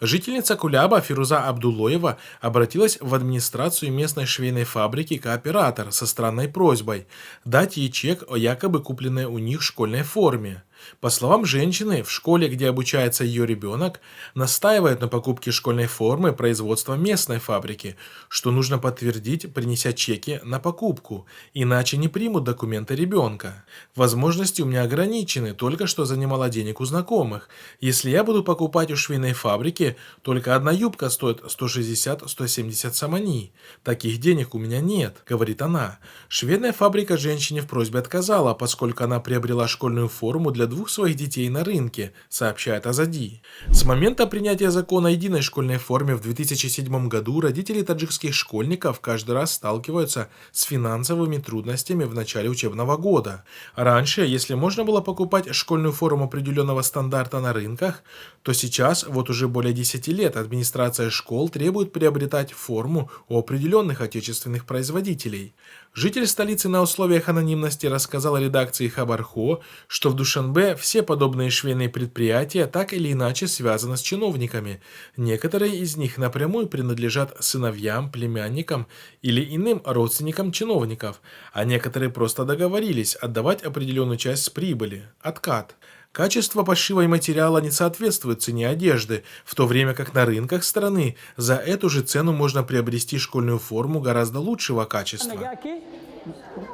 Жительница Куляба Фируза Абдуллоева обратилась в администрацию местной швейной фабрики «Кооператор» со странной просьбой дать ей чек о якобы купленной у них школьной форме. По словам женщины, в школе, где обучается ее ребенок, настаивают на покупке школьной формы производства местной фабрики, что нужно подтвердить, принеся чеки на покупку, иначе не примут документы ребенка. Возможности у меня ограничены, только что занимала денег у знакомых. Если я буду покупать у швейной фабрики, только одна юбка стоит 160-170 самани. Таких денег у меня нет, говорит она. Швейная фабрика женщине в просьбе отказала, поскольку она приобрела школьную форму для двух своих детей на рынке, сообщает Азади. С момента принятия закона о единой школьной форме в 2007 году родители таджикских школьников каждый раз сталкиваются с финансовыми трудностями в начале учебного года. Раньше, если можно было покупать школьную форму определенного стандарта на рынках, то сейчас, вот уже более 10 лет, администрация школ требует приобретать форму у определенных отечественных производителей. Житель столицы на условиях анонимности рассказал редакции Хабархо, что в Душанбе все подобные швейные предприятия так или иначе связаны с чиновниками. Некоторые из них напрямую принадлежат сыновьям, племянникам или иным родственникам чиновников, а некоторые просто договорились отдавать определенную часть с прибыли – откат. Качество пошива и материала не соответствует цене одежды, в то время как на рынках страны за эту же цену можно приобрести школьную форму гораздо лучшего качества.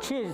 Чек